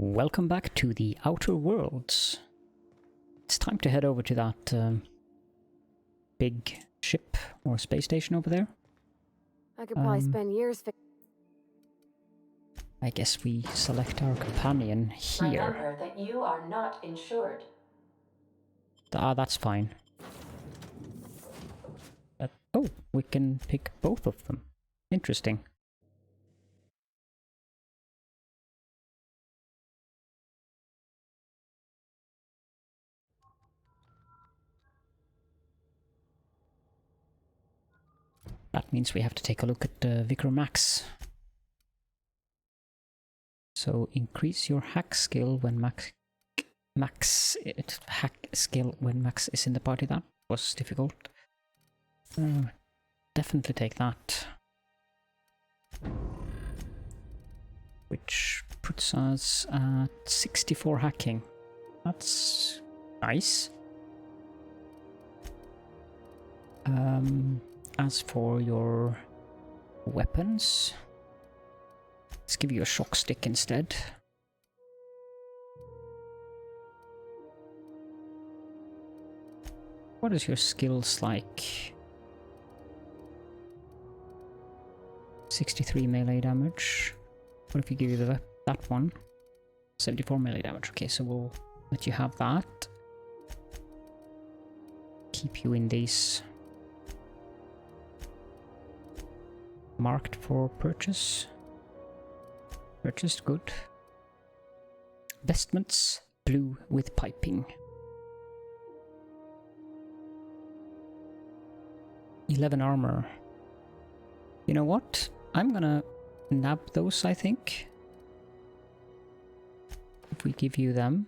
Welcome back to the Outer Worlds. It's time to head over to that big ship or space station over there. I could probably spend years I guess we select our companion here. Remember that you are not insured. Ah, that's fine. Oh, we can pick both of them. Interesting. That means we have to take a look at Vicar Max. So increase your hack skill when hack skill when Max is in the party. That was difficult. Definitely take that. Which puts us at 64 hacking. That's nice. As for your weapons, let's give you a shock stick instead. What is your skills like? 63 melee damage. What if we give you that one? 74 melee damage. Okay, so we'll let you have that. Keep you in these marked for purchase. Purchased, good. Vestments, blue with piping. 11 armor. You know what? I'm gonna nab those, I think. If we give you them.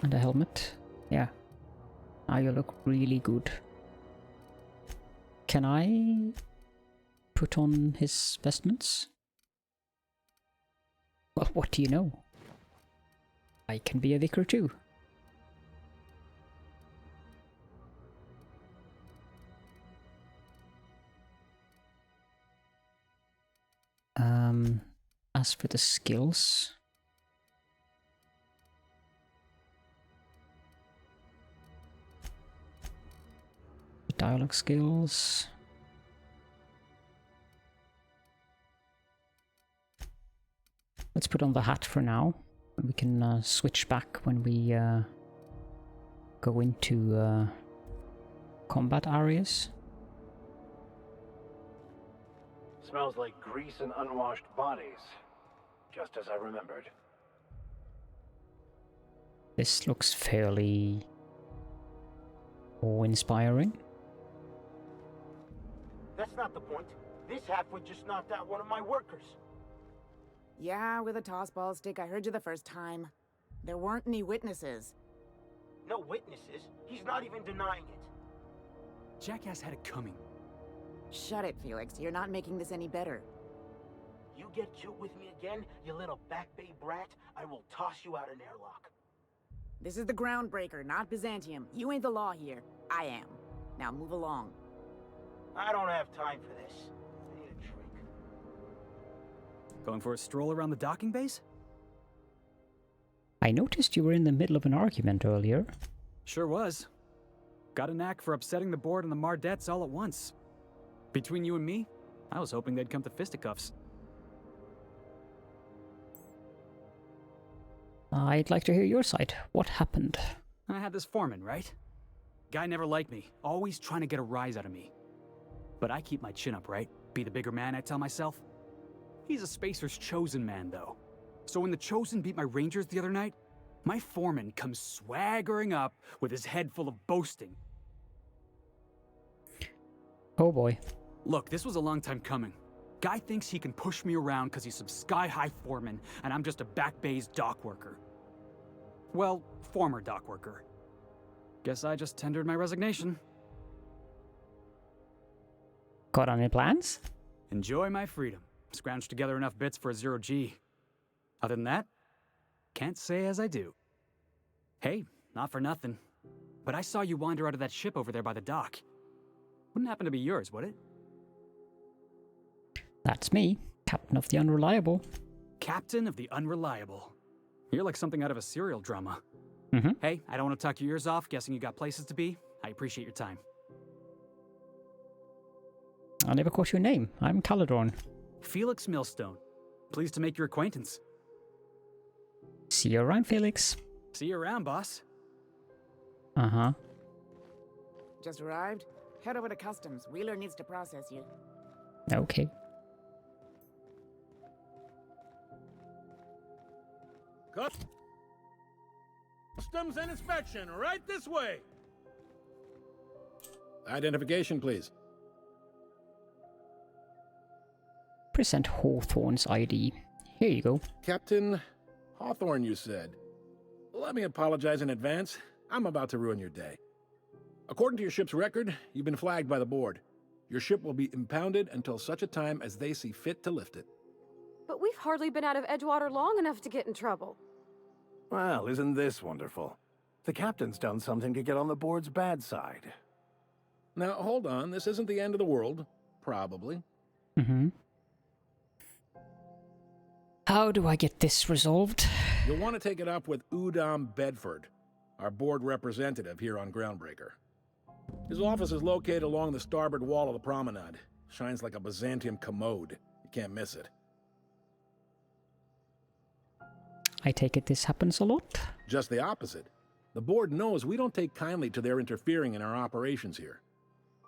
And a helmet. Yeah. Now you look really good. Can I put on his vestments? Well, what do you know? I can be a vicar too. As for the skills, the dialogue skills, let's put on the hat for now. We can switch back when we go into combat areas. Smells like grease and unwashed bodies, just as I remembered. This looks fairly awe-inspiring. That's not the point. This halfwit just knocked out one of my workers. Yeah, with a tossball stick. I heard you the first time. There weren't any witnesses. No witnesses? He's not even denying it. Jackass had it coming. Shut it, Felix. You're not making this any better. You get cute with me again, you little back bay brat, I will toss you out an airlock. This is the Groundbreaker, not Byzantium. You ain't the law here. I am. Now move along. I don't have time for this. I need a drink. Going for a stroll around the docking base? I noticed you were in the middle of an argument earlier. Sure was. Got a knack for upsetting the board and the Mardettes all at once. Between you and me, I was hoping they'd come to fisticuffs. I'd like to hear your side. What happened? I had this foreman, right? Guy never liked me, always trying to get a rise out of me. But I keep my chin up, right? Be the bigger man, I tell myself. He's a Spacer's chosen man, though. So when the Chosen beat my Rangers the other night, my foreman comes swaggering up with his head full of boasting. Oh boy. Look, this was a long time coming. Guy thinks he can push me around because he's some sky-high foreman, and I'm just a back bay's dock worker. Well, former dock worker. Guess I just tendered my resignation. Got any plans? Enjoy my freedom. Scrounged together enough bits for a 0G. Other than that, can't say as I do. Hey, not for nothing, but I saw you wander out of that ship over there by the dock. Wouldn't happen to be yours, would it? That's me, Captain of the Unreliable. Captain of the Unreliable. You're like something out of a serial drama. Mm-hmm. Hey, I don't want to talk your ears off, guessing you got places to be. I appreciate your time. I never caught your name. I'm Caledorn. Felix Millstone. Pleased to make your acquaintance. See you around, Felix. See you around, boss. Uh-huh. Just arrived? Head over to customs. Wheeler needs to process you. Okay. Customs and inspection, right this way. Identification, please. Present Hawthorne's ID. Here you go. Captain Hawthorne, you said. Let me apologize in advance. I'm about to ruin your day. According to your ship's record, you've been flagged by the board. Your ship will be impounded until such a time as they see fit to lift it. But we've hardly been out of Edgewater long enough to get in trouble. Well, isn't this wonderful? The captain's done something to get on the board's bad side. Now, hold on. This isn't the end of the world. Probably. Mm-hmm. How do I get this resolved? You'll want to take it up with Udom Bedford, our board representative here on Groundbreaker. His office is located along the starboard wall of the promenade. Shines like a Byzantium commode. You can't miss it. I take it this happens a lot? Just the opposite. The board knows we don't take kindly to their interfering in our operations here.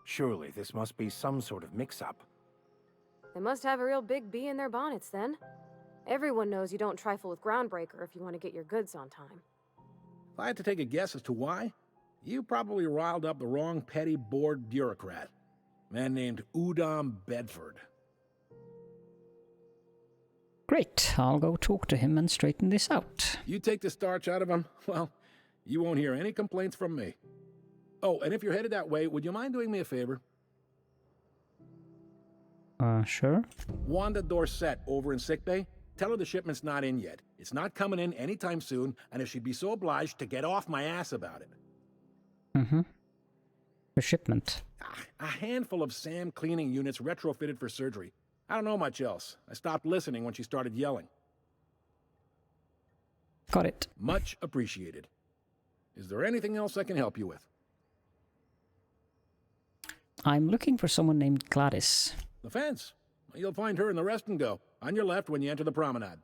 Surely this must be some sort of mix-up. They must have a real big bee in their bonnets then. Everyone knows you don't trifle with Groundbreaker if you want to get your goods on time. If I had to take a guess as to why, you probably riled up the wrong petty board bureaucrat. A man named Udom Bedford. Great, I'll go talk to him and straighten this out. You take the starch out of him, well, you won't hear any complaints from me. Oh, and if you're headed that way, would you mind doing me a favor? Sure. Wanda Dorset over in sickbay, tell her the shipment's not in yet. It's not coming in anytime soon, and if she'd be so obliged to get off my ass about it. Mm-hmm. The shipment. A handful of SAM cleaning units retrofitted for surgery. I don't know much else. I stopped listening when she started yelling. Got it. Much appreciated. Is there anything else I can help you with? I'm looking for someone named Gladys. The fence. You'll find her in the rest and go, on your left when you enter the promenade.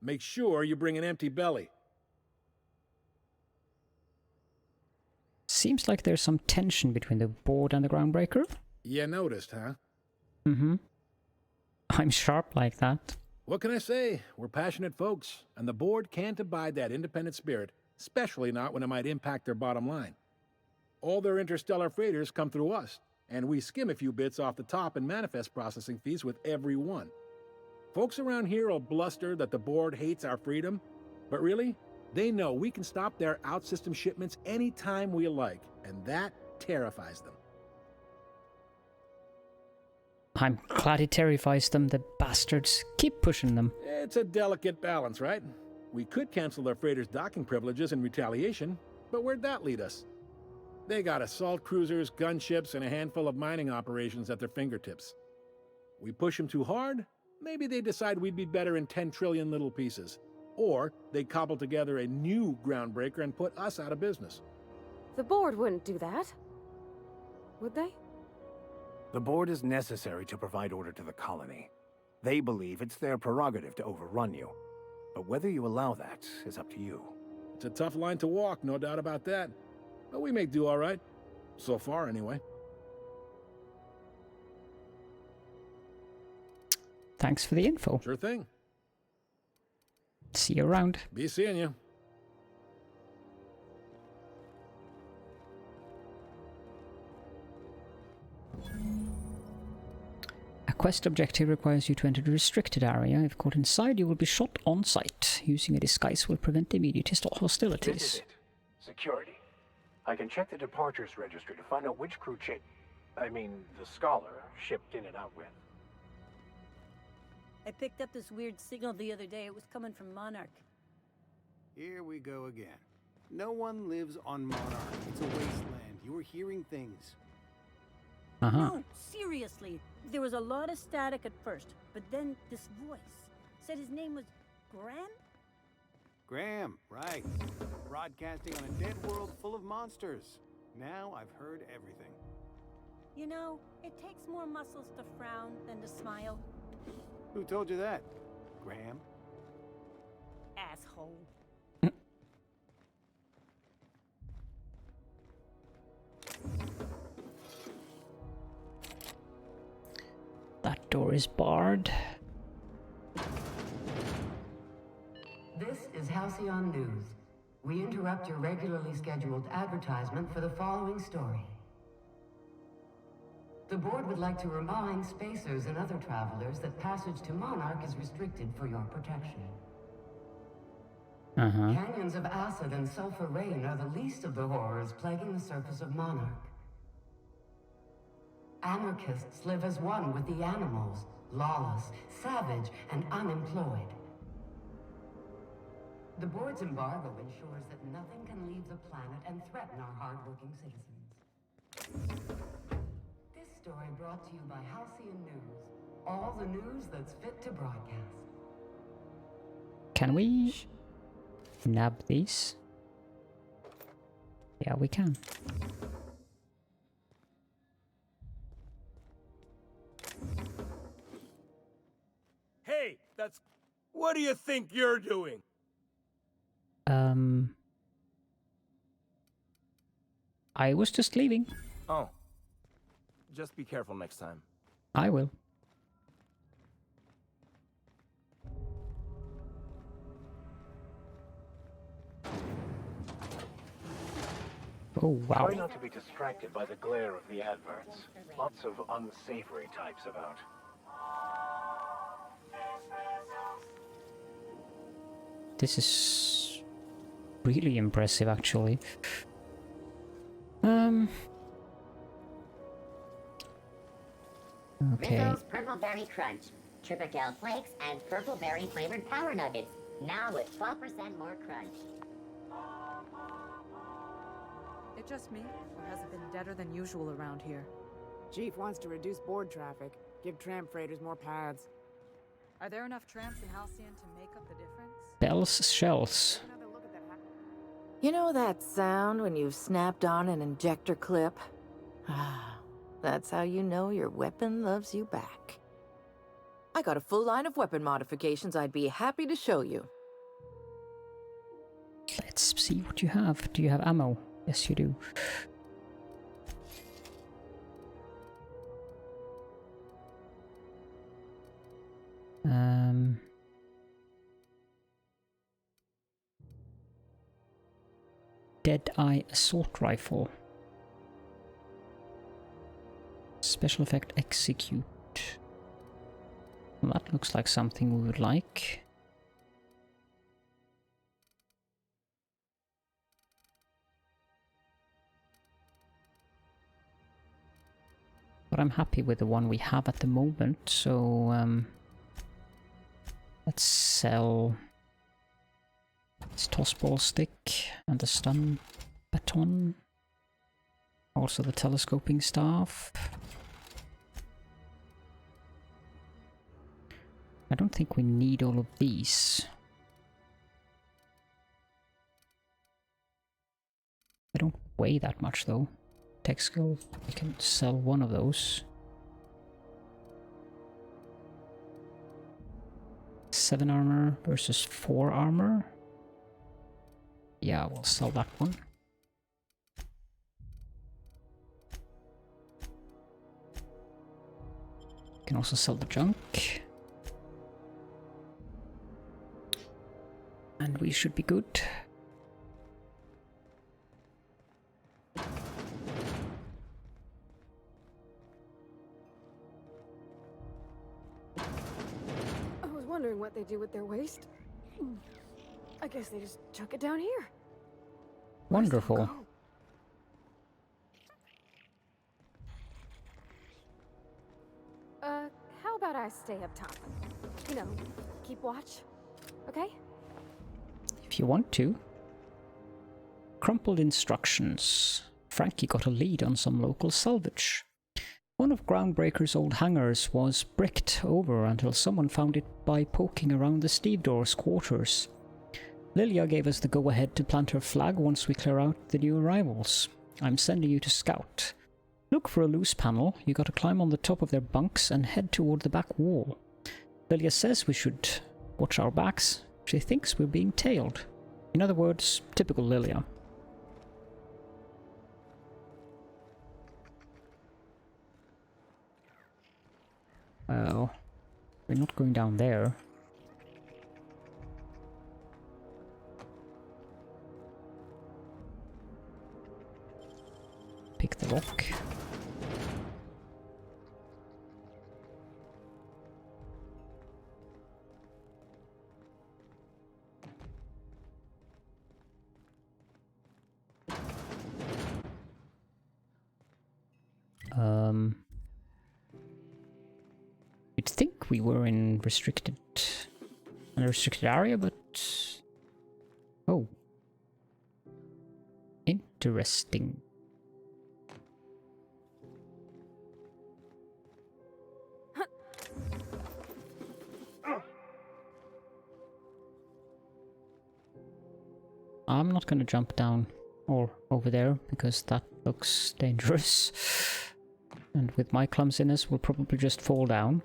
Make sure you bring an empty belly. Seems like there's some tension between the board and the Groundbreaker. You noticed, huh? Mm-hmm. I'm sharp like that. What can I say? We're passionate folks, and the board can't abide that independent spirit, especially not when it might impact their bottom line. All their interstellar freighters come through us, and we skim a few bits off the top in manifest processing fees with every one. Folks around here will bluster that the board hates our freedom, but really, they know we can stop their out-system shipments anytime we like, and that terrifies them. I'm glad it terrifies them, the bastards. Keep pushing them. It's a delicate balance, right? We could cancel their freighters' docking privileges in retaliation, but where'd that lead us? They got assault cruisers, gunships, and a handful of mining operations at their fingertips. We push them too hard, maybe they decide we'd be better in 10 trillion little pieces. Or they cobble together a new Groundbreaker and put us out of business. The board wouldn't do that. Would they? The board is necessary to provide order to the colony. They believe it's their prerogative to overrun you. But whether you allow that is up to you. It's a tough line to walk, no doubt about that. But we make do all right. So far, anyway. Thanks for the info. Sure thing. See you around. Be seeing you. A quest objective requires you to enter the restricted area. If caught inside, you will be shot on sight. Using a disguise will prevent immediate This is hostilities. it. Security. I can check the departures registry to find out which crew the Scholar shipped in and out with. I picked up this weird signal the other day. It was coming from Monarch. Here we go again. No one lives on Monarch. It's a wasteland. You are hearing things. No, seriously. There was a lot of static at first, but then this voice said his name was Graham? Graham, right. Broadcasting on a dead world full of monsters. Now I've heard everything. You know, it takes more muscles to frown than to smile. Who told you that? Graham? Asshole. That door is barred. This is Halcyon News. We interrupt your regularly scheduled advertisement for the following story. The board would like to remind spacers and other travelers that passage to Monarch is restricted for your protection. Canyons of acid and sulfur rain are the least of the horrors plaguing the surface of Monarch. Anarchists live as one with the animals, lawless, savage, and unemployed. The board's embargo ensures that nothing can leave the planet and threaten our hard-working citizens. This story brought to you by Halcyon News. All the news that's fit to broadcast. Can we nab these? Yeah, we can. Hey, that's... What do you think you're doing? I was just leaving. Oh. Just be careful next time. I will. Oh, wow. Try not to be distracted by the glare of the adverts. Lots of unsavory types about. This is really impressive, actually. Okay. Rizzo's Purple Berry Crunch, Triple Flakes, and Purple Berry flavored Power Nuggets. Now with 12% more crunch. It just me, or has it been deader than usual around here? Chief wants to reduce board traffic, give tramp freighters more paths. Are there enough tramps in Halcyon to make up the difference? Bells, shells. You know that sound when you've snapped on an injector clip? Ah, that's how you know your weapon loves you back. I got a full line of weapon modifications I'd be happy to show you. Let's see what you have. Do you have ammo? Yes, you do. Deadeye assault rifle. Special effect execute. Well, that looks like something we would like. But I'm happy with the one we have at the moment, so let's sell this tossball stick and the stun baton. Also the telescoping staff. I don't think we need all of these. They don't weigh that much though. Tech skill, we can sell one of those. 7 armor versus 4 armor. Yeah, we'll sell that one. Can also sell the junk. And we should be good. I was wondering what they do with their waste. I guess they just chuck it down here. Wonderful. How about I stay up top? You know, keep watch, okay? If you want to. Crumpled instructions. Frankie got a lead on some local salvage. One of Groundbreaker's old hangars was bricked over until someone found it by poking around the stevedore's quarters. Lilia gave us the go-ahead to plant her flag once we clear out the new arrivals. I'm sending you to scout. Look for a loose panel. You gotta climb on the top of their bunks and head toward the back wall. Lilia says we should watch our backs. She thinks we're being tailed. In other words, typical Lilia. Well, we're not going down there. Pick the lock. You'd think we were in a restricted area, but oh, interesting. I'm not gonna jump down or over there because that looks dangerous. And with my clumsiness, we'll probably just fall down.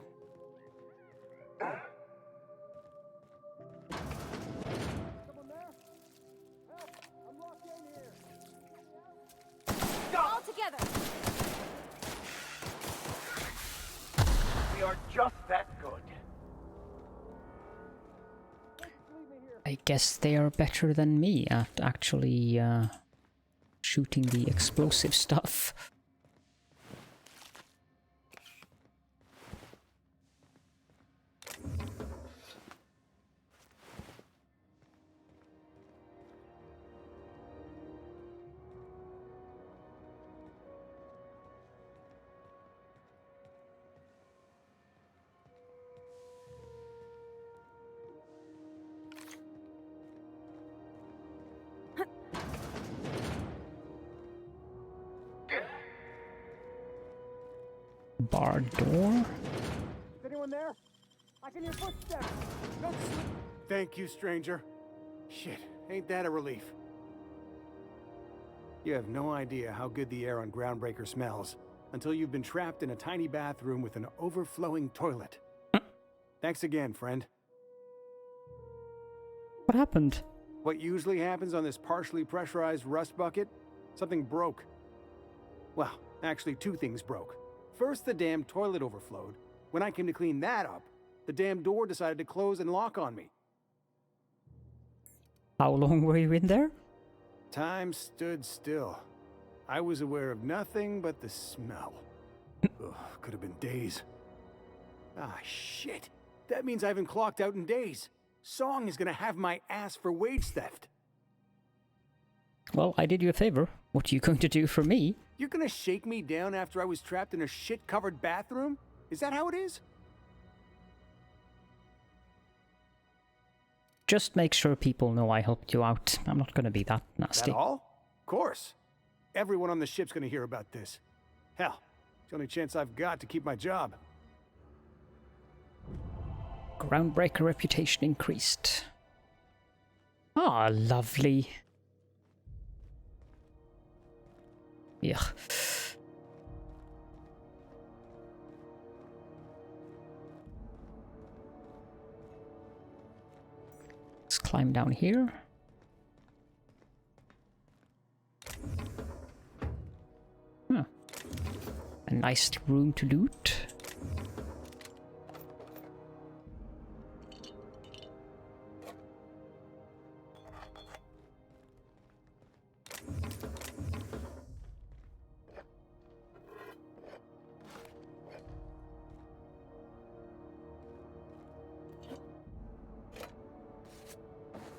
All together. We are just that good. I guess they are better than me at actually shooting the explosive stuff. Barred door? Is anyone there? I can hear footsteps. Don't sleep. Thank you, stranger. Shit, ain't that a relief? You have no idea how good the air on Groundbreaker smells until you've been trapped in a tiny bathroom with an overflowing toilet. Thanks again, friend. What happened? What usually happens on this partially pressurized rust bucket? Something broke. Well, actually two things broke. First, the damn toilet overflowed. When I came to clean that up, the damn door decided to close and lock on me. How long were you in there? Time stood still. I was aware of nothing but the smell. Ugh, could have been days. Ah, shit. That means I haven't clocked out in days. Song is gonna have my ass for wage theft. Well, I did you a favor. What are you going to do for me? You're gonna shake me down after I was trapped in a shit-covered bathroom? Is that how it is? Just make sure people know I helped you out. I'm not gonna be that nasty. That all? Of course. Everyone on the ship's gonna hear about this. Hell, it's the only chance I've got to keep my job. Groundbreaker reputation increased. Ah, lovely. Yeah. Let's climb down here. Huh. A nice room to loot.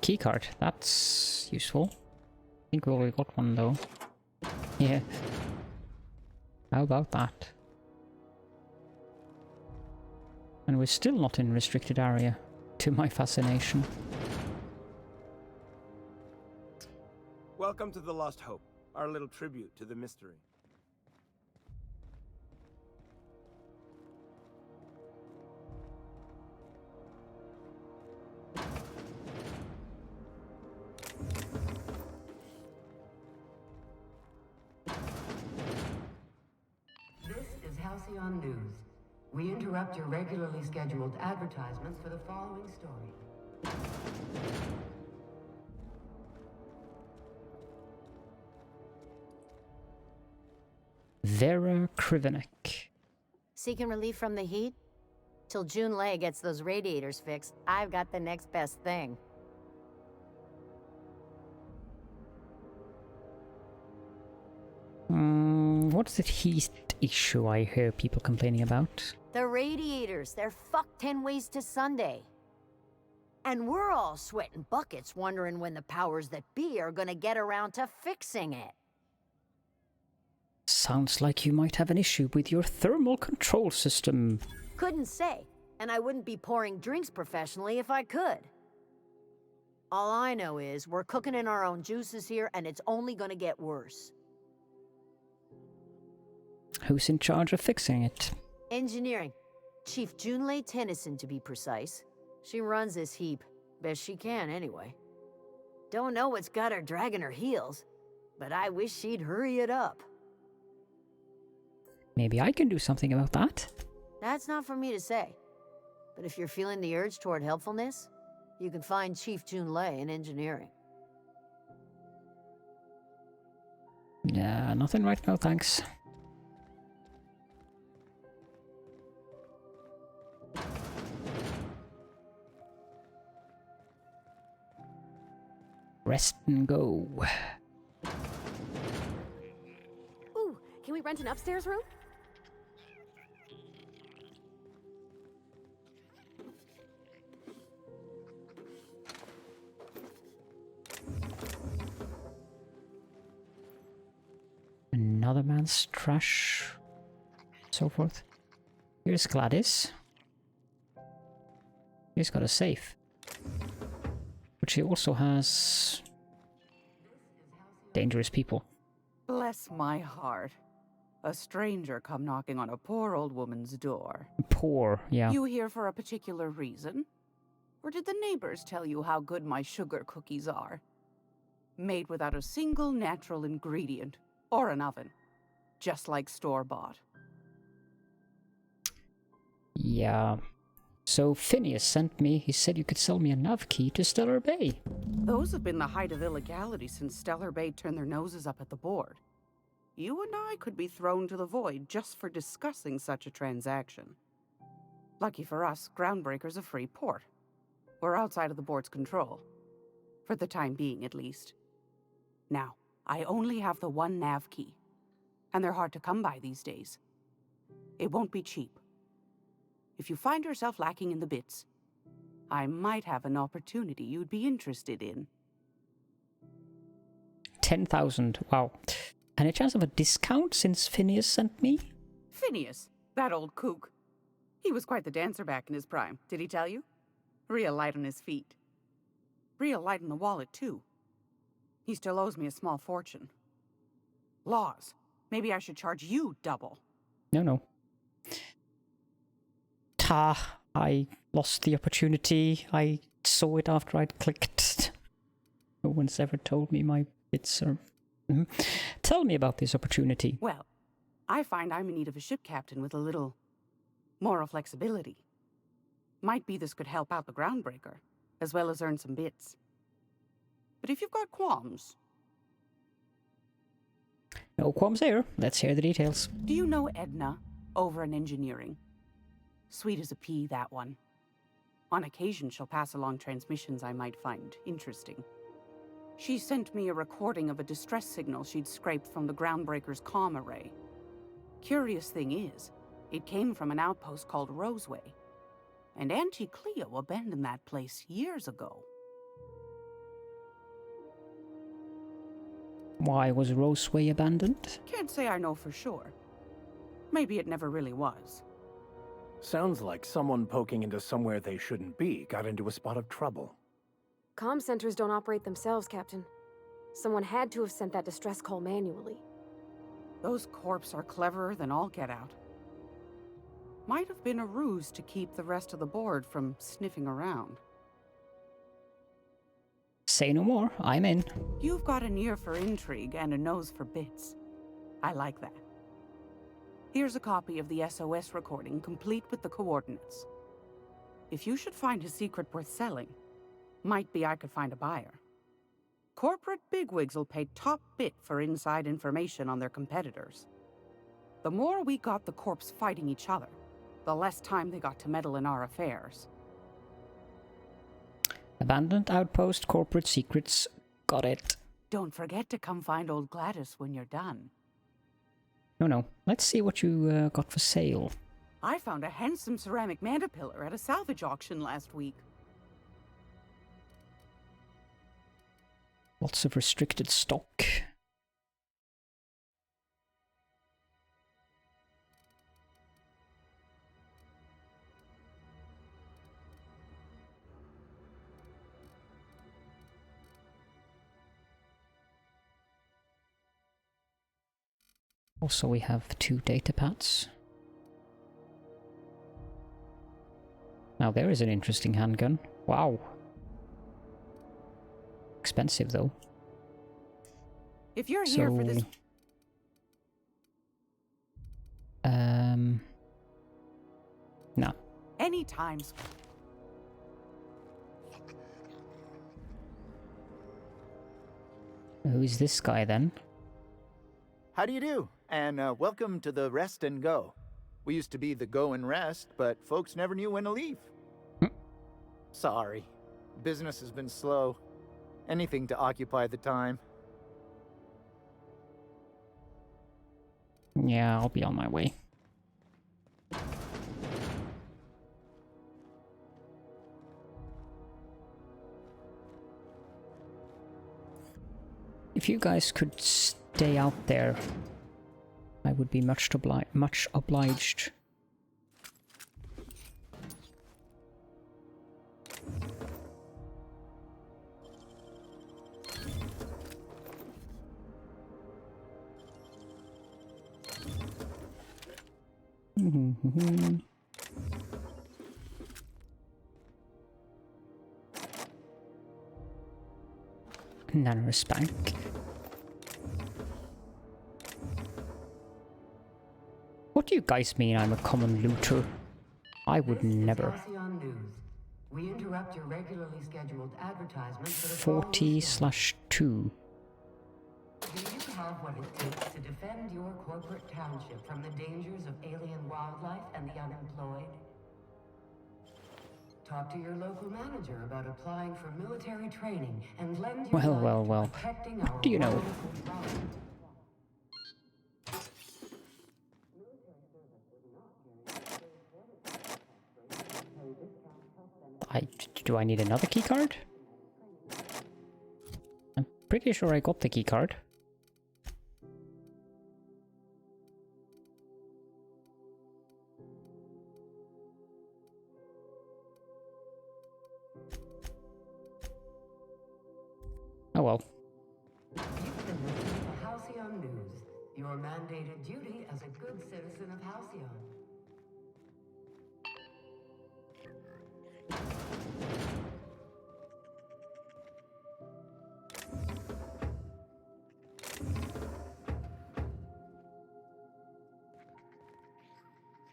Keycard, that's useful. I think we already got one though. Yeah. How about that? And we're still not in restricted area, to my fascination. Welcome to the Lost Hope, our little tribute to the mystery. Halcyon News. We interrupt your regularly scheduled advertisements for the following story. Vera Krivenek. Seeking relief from the heat? Till June Lay gets those radiators fixed, I've got the next best thing. What's the heat issue I hear people complaining about? The radiators, they're fucked 10 ways to Sunday. And we're all sweating buckets wondering when the powers that be are gonna get around to fixing it. Sounds like you might have an issue with your thermal control system. Couldn't say, and I wouldn't be pouring drinks professionally if I could. All I know is we're cooking in our own juices here, and it's only gonna get worse. Who's in charge of fixing it? Engineering. Chief Junlei Tennyson, to be precise. She runs this heap. Best she can, anyway. Don't know what's got her dragging her heels, but I wish she'd hurry it up. Maybe I can do something about that. That's not for me to say. But if you're feeling the urge toward helpfulness, you can find Chief Junlei in engineering. Yeah, nothing right now, thanks. Rest and go. Ooh, can we rent an upstairs room? Another man's trash. So forth. Here's Gladys. He's got a safe. But she also has dangerous people. Bless my heart. A stranger come knocking on a poor old woman's door. Poor, yeah. You here for a particular reason? Or did the neighbors tell you how good my sugar cookies are? Made without a single natural ingredient or an oven. Just like store-bought. Yeah. So Phineas sent me. He said you could sell me a nav key to Stellar Bay. Those have been the height of illegality since Stellar Bay turned their noses up at the board. You and I could be thrown to the void just for discussing such a transaction. Lucky for us, Groundbreaker's a free port. We're outside of the board's control. For the time being, at least. Now, I only have the one nav key. And they're hard to come by these days. It won't be cheap. If you find yourself lacking in the bits, I might have an opportunity you'd be interested in. 10,000. Wow. Any chance of a discount since Phineas sent me? Phineas, that old kook. He was quite the dancer back in his prime, did he tell you? Real light on his feet. Real light in the wallet, too. He still owes me a small fortune. Laws. Maybe I should charge you double. No. I lost the opportunity. I saw it after I'd clicked. No one's ever told me my bits are... Tell me about this opportunity. Well, I find I'm in need of a ship captain with a little moral flexibility. Might be this could help out the Groundbreaker, as well as earn some bits. But if you've got qualms... No qualms there. Let's hear the details. Do you know Edna, over in engineering? Sweet as a pea, that one. On occasion, she'll pass along transmissions I might find interesting. She sent me a recording of a distress signal she'd scraped from the Groundbreaker's comm array. Curious thing is, it came from an outpost called Roseway. And Auntie Cleo abandoned that place years ago. Why was Roseway abandoned? Can't say I know for sure. Maybe it never really was. Sounds like someone poking into somewhere they shouldn't be got into a spot of trouble. Comm centers don't operate themselves, Captain. Someone had to have sent that distress call manually. Those corps are cleverer than all get out. Might have been a ruse to keep the rest of the board from sniffing around. Say no more. I'm in. You've got an ear for intrigue and a nose for bits. I like that. Here's a copy of the SOS recording, complete with the coordinates. If you should find a secret worth selling, might be I could find a buyer. Corporate bigwigs will pay top bit for inside information on their competitors. The more we got the corps fighting each other, the less time they got to meddle in our affairs. Abandoned outpost, corporate secrets. Got it. Don't forget to come find old Gladys when you're done. No. Let's see what you got for sale. I found a handsome ceramic mandapillar at a salvage auction last week. Lots of restricted stock. Also, we have 2 data pads. Now there is an interesting handgun. Wow. Expensive though. If you're here for this... No. Anytime. Who is this guy then? How do you do? And welcome to the Rest and Go. We used to be the Go and Rest, but folks never knew when to leave. Sorry. Business has been slow. Anything to occupy the time. Yeah, I'll be on my way. If you guys could stay out there, I would be much obliged. Nano spank. What do you guys mean I'm a common looter? I would never. Halcyon News. We interrupt your regularly scheduled advertisement for the 40/2. Do you have what it takes to defend your corporate township from the dangers of alien wildlife and the unemployed? Talk to your local manager about applying for military training and lend your Well. protecting What our do you know? wonderful environment. Do I need another keycard? I'm pretty sure I got the keycard. Oh well. You've been listening to Halcyon News, your mandated duty as a good citizen of Halcyon.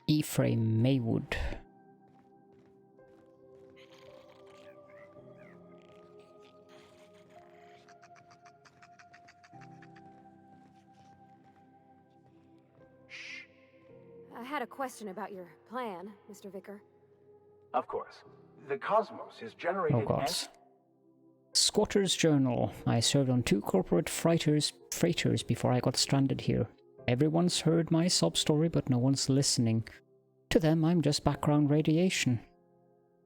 Ephraim Maywood. I had a question about your plan, Mr. Vicar. Of course. The cosmos is generated Oh god. Squatter's Journal. I served on 2 corporate freighters before I got stranded here. Everyone's heard my sob story, but no one's listening. To them, I'm just background radiation.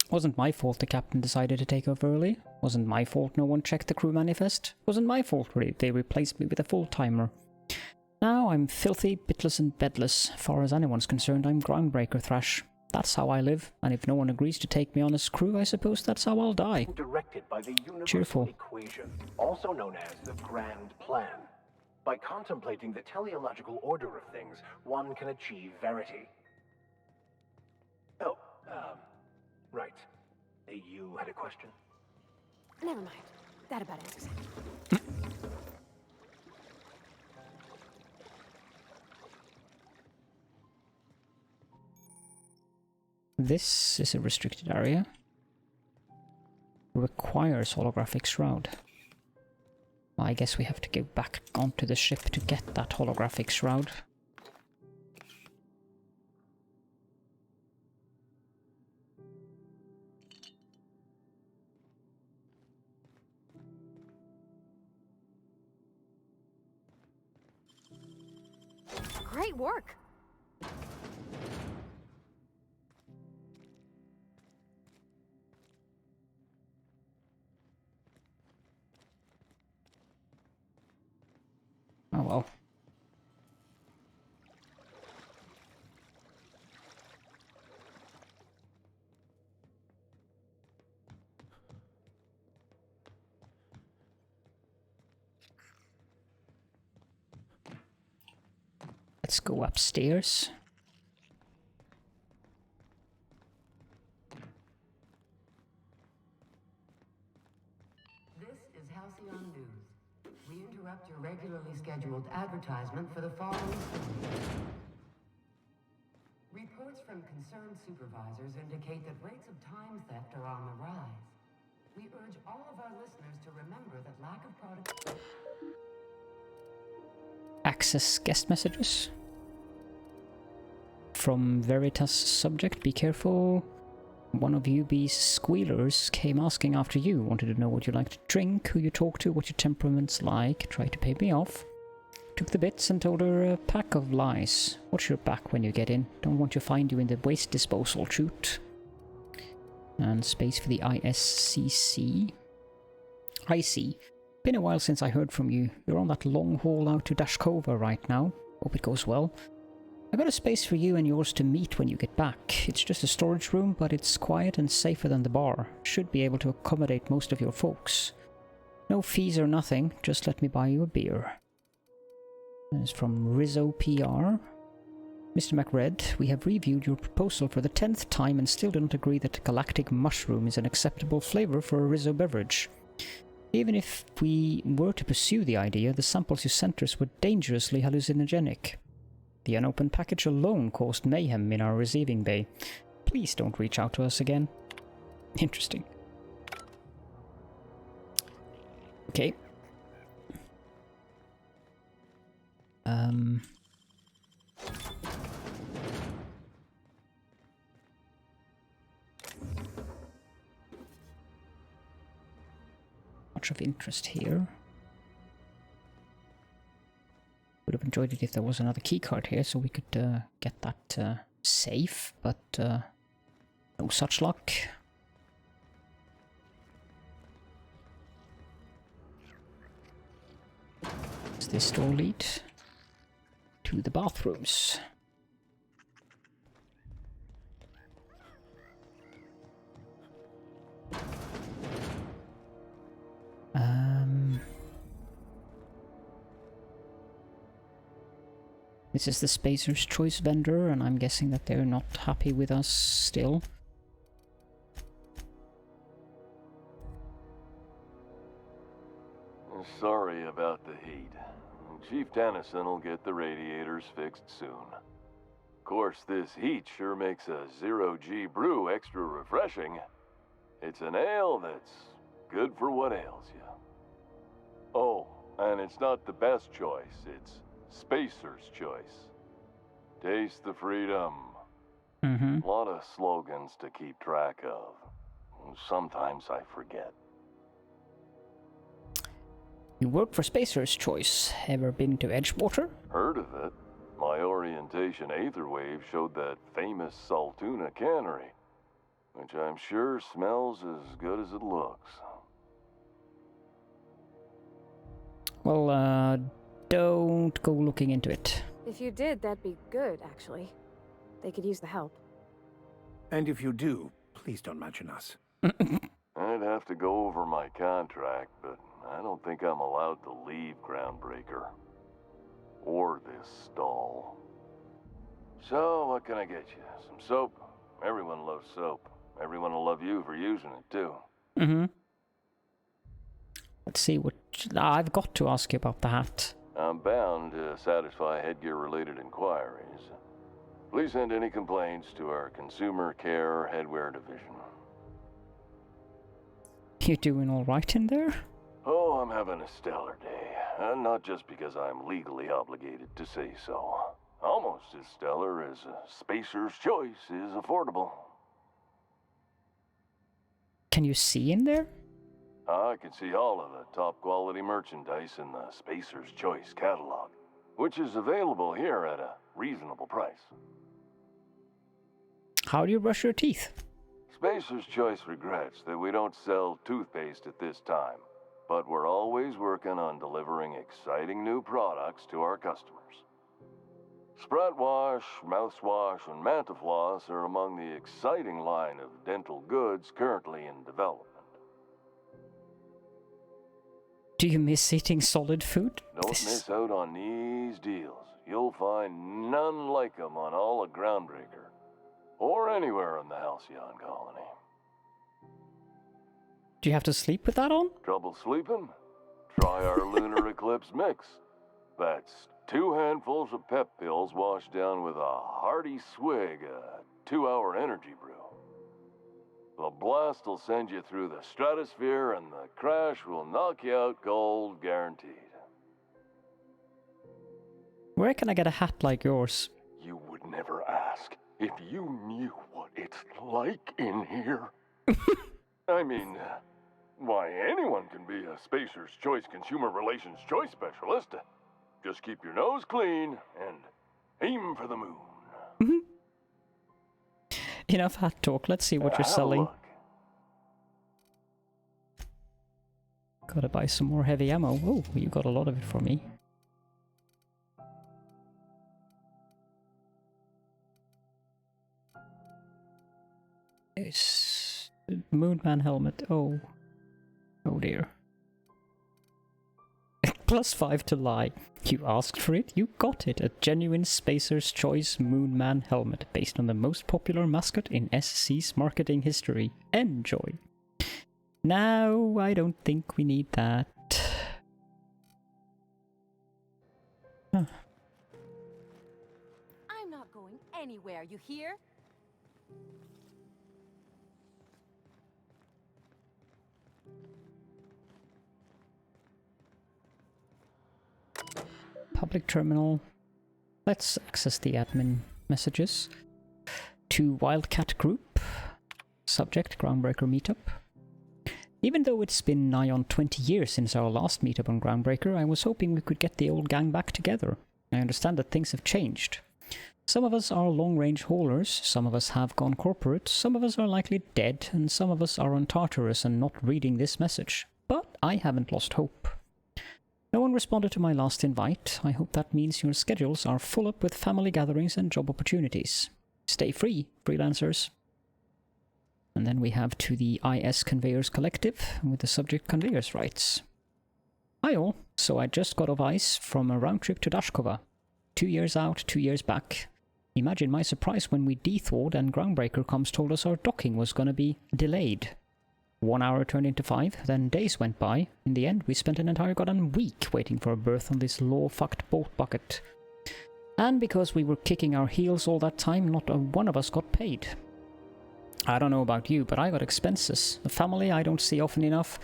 Wasn't my fault the captain decided to take off early. Wasn't my fault no one checked the crew manifest. Wasn't my fault they replaced me with a full-timer. Now I'm filthy, bitless and bedless. Far as anyone's concerned, I'm Groundbreaker Thrash. That's how I live, and if no one agrees to take me on as crew, I suppose that's how I'll die. Directed by the universal Cheerful. equation, also known as the Grand Plan. By contemplating the teleological order of things, one can achieve verity. Oh, right. You had a question? Never mind. That about answers it. This is a restricted area. Requires holographic shroud. I guess we have to go back onto the ship to get that holographic shroud. Great work! Oh well. Let's go upstairs. This is Halcyon News. We interrupt your regularly scheduled advertisement for the following story. Reports from concerned supervisors indicate that rates of time theft are on the rise. We urge all of our listeners to remember that lack of product... Access guest messages. From Veritas subject, be careful. One of UB's squealers came asking after you, wanted to know what you like to drink, who you talk to, what your temperament's like, tried to pay me off. Took the bits and told her a pack of lies. Watch your back when you get in. Don't want to find you in the waste disposal chute. And space for the ISCC. I see. Been a while since I heard from you. You're on that long haul out to Dashkova right now. Hope it goes well. I got a space for you and yours to meet when you get back. It's just a storage room, but it's quiet and safer than the bar. Should be able to accommodate most of your folks. No fees or nothing, just let me buy you a beer. This is from Rizzo PR. Mr. MacRed, we have reviewed your proposal for the 10th time and still do not agree that galactic mushroom is an acceptable flavor for a Rizzo beverage. Even if we were to pursue the idea, the samples you sent us were dangerously hallucinogenic. The unopened package alone caused mayhem in our receiving bay. Please don't reach out to us again. Interesting. Okay. Much of interest here. Would have enjoyed it if there was another keycard here so we could get that safe, but no such luck. Does this door lead to the bathrooms? This is the Spacer's Choice vendor, and I'm guessing that they're not happy with us still. Sorry about the heat. Chief Tennyson will get the radiators fixed soon. Of course, this heat sure makes a 0G brew extra refreshing. It's an ale that's good for what ails you. Oh, and it's not the best choice, it's Spacer's Choice. Taste the freedom. A lot of slogans to keep track of. Sometimes I forget. You work for Spacer's Choice. Ever been to Edgewater? Heard of it. My orientation Aetherwave showed that famous Saltuna cannery, which I'm sure smells as good as it looks. Well, don't go looking into it. If you did, that'd be good, actually. They could use the help. And if you do, please don't mention us. I'd have to go over my contract, but I don't think I'm allowed to leave Groundbreaker. Or this stall. So, what can I get you? Some soap? Everyone loves soap. Everyone will love you for using it, too. Let's see what... I've got to ask you about the hat. I'm bound to satisfy headgear-related inquiries. Please send any complaints to our Consumer Care Headwear Division. You doing alright in there? Oh, I'm having a stellar day. And not just because I'm legally obligated to say so. Almost as stellar as a Spacer's Choice is affordable. Can you see in there? I can see all of the top quality merchandise in the Spacer's Choice catalog, which is available here at a reasonable price. How do you brush your teeth? Spacer's Choice regrets that we don't sell toothpaste at this time, but we're always working on delivering exciting new products to our customers. Sprat Wash, Mouthwash, and Mantafloss are among the exciting line of dental goods currently in development. Do you miss eating solid food? Don't miss out on these deals. You'll find none like them on all of Groundbreaker, or anywhere in the Halcyon colony. Do you have to sleep with that on? Trouble sleeping? Try our Lunar Eclipse mix. That's 2 handfuls of pep pills washed down with a hearty swig of 2-hour energy brew. The blast will send you through the stratosphere, and the crash will knock you out cold, guaranteed. Where can I get a hat like yours? You would never ask if you knew what it's like in here. I mean, why, anyone can be a Spacer's Choice Consumer Relations Choice Specialist. Just keep your nose clean and aim for the moon. Enough hat talk, let's see what you're selling. Gotta buy some more heavy ammo. Oh, you got a lot of it for me. It's Moonman helmet. Oh. Oh dear. +5 to lie. You asked for it, you got it. A genuine Spacer's Choice Moonman helmet based on the most popular mascot in SC's marketing history. Enjoy. No, I don't think we need that. Huh. I'm not going anywhere, you hear? Public terminal. Let's access the admin messages. To Wildcat Group. Subject, Groundbreaker meetup. Even though it's been nigh on 20 years since our last meetup on Groundbreaker, I was hoping we could get the old gang back together. I understand that things have changed. Some of us are long-range haulers, some of us have gone corporate, some of us are likely dead, and some of us are on Tartarus and not reading this message. But I haven't lost hope. No one responded to my last invite. I hope that means your schedules are full up with family gatherings and job opportunities. Stay free, freelancers. And then we have to the IS Conveyors Collective with the subject Conveyors Rights. Hi all, so I just got off ice from a round trip to Dashkova. 2 years out, 2 years back. Imagine my surprise when we dethawed and Groundbreaker comms told us our docking was gonna be delayed. 1 hour turned into 5, then days went by. In the end, we spent an entire goddamn week waiting for a berth on this law-fucked boat bucket. And because we were kicking our heels all that time, not a one of us got paid. I don't know about you, but I got expenses. A family I don't see often enough.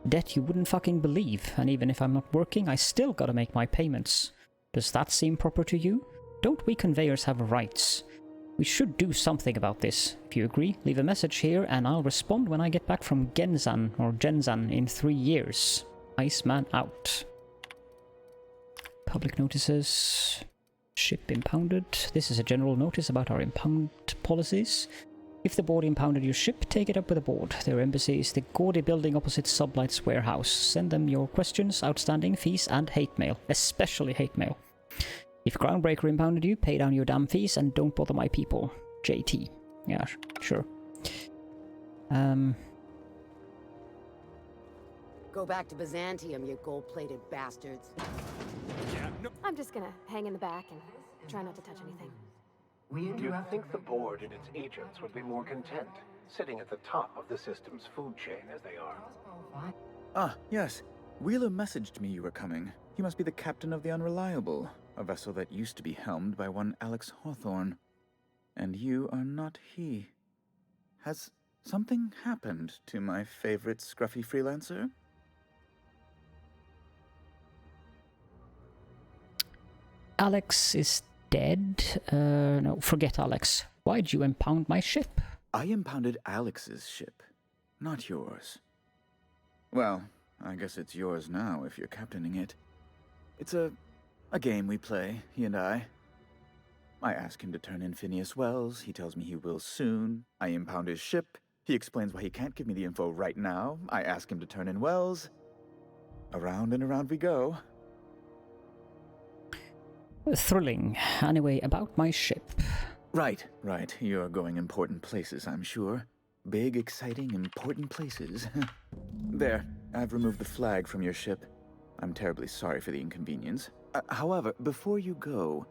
Debt you wouldn't fucking believe. And even if I'm not working, I still gotta make my payments. Does that seem proper to you? Don't we conveyors have rights? We should do something about this. If you agree, leave a message here and I'll respond when I get back from Genzan or Genzan in 3 years. Iceman out. Public notices. Ship impounded. This is a general notice about our impound policies. If the board impounded your ship, take it up with the board. Their embassy is the gaudy building opposite Sublight's warehouse. Send them your questions, outstanding fees, and hate mail. Especially hate mail. If Groundbreaker impounded you, pay down your damn fees and don't bother my people. JT. Yeah, sure. Go back to Byzantium, you gold-plated bastards. I'm just gonna hang in the back and try not to touch anything. You'd think the board and its agents would be more content, sitting at the top of the system's food chain as they are. Ah, yes. Wheeler messaged me you were coming. He must be the captain of the Unreliable, a vessel that used to be helmed by one Alex Hawthorne. and you are not he. Has something happened to my favorite scruffy freelancer? Alex is dead. No, forget Alex. Why'd you impound my ship? I impounded Alex's ship, not yours. Well, I guess it's yours now if you're captaining it. It's a game we play, he and I. I ask him to turn in Phineas Wells. He tells me he will soon. I impound his ship. He explains why he can't give me the info right now. I ask him to turn in Wells. Around and around we go. Thrilling. Anyway, about my ship. Right. You're going important places, I'm sure. Big, exciting, important places. There, I've removed the flag from your ship. I'm terribly sorry for the inconvenience. However, before you go,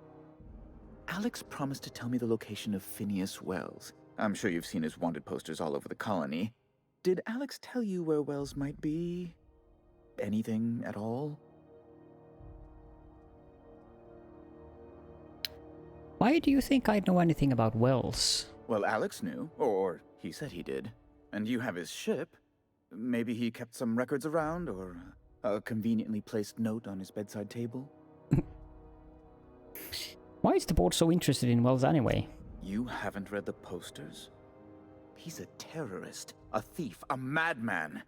Alex promised to tell me the location of Phineas Wells. I'm sure you've seen his wanted posters all over the colony. Did Alex tell you where Wells might be? Anything at all? Why do you think I'd know anything about Wells? Well, Alex knew, or he said he did. And you have his ship. Maybe he kept some records around, or a conveniently placed note on his bedside table? Why is the board so interested in Wells anyway? You haven't read the posters? He's a terrorist, a thief, a madman.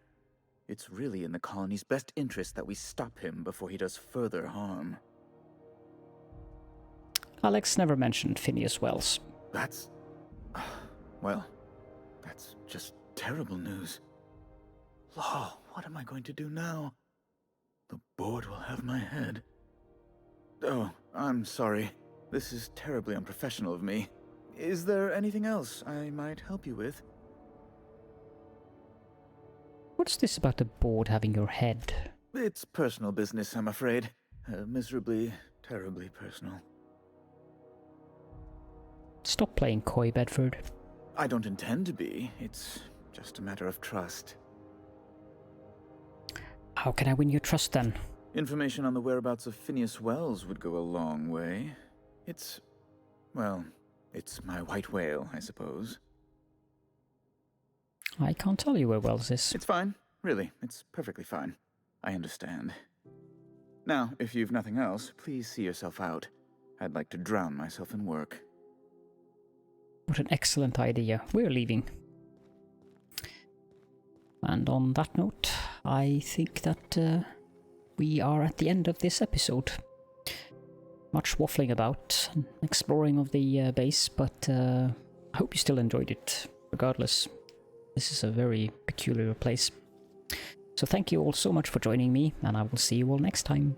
It's really in the colony's best interest that we stop him before he does further harm. Alex never mentioned Phineas Wells. That's... well, that's just terrible news. Law, what am I going to do now? The board will have my head. Oh, I'm sorry. This is terribly unprofessional of me. Is there anything else I might help you with? What's this about the board having your head? It's personal business, I'm afraid. Miserably, terribly personal. Stop playing coy, Bedford. I don't intend to be. It's just a matter of trust. How can I win your trust then? Information on the whereabouts of Phineas Wells would go a long way. It's... well, it's my white whale, I suppose. I can't tell you where Wells is. It's fine. Really, it's perfectly fine. I understand. Now, if you've nothing else, please see yourself out. I'd like to drown myself in work. What an excellent idea. We're leaving. And on that note, I think that we are at the end of this episode. Much waffling about, exploring of the base, but I hope you still enjoyed it, regardless. This is a very peculiar place. So thank you all so much for joining me, and I will see you all next time.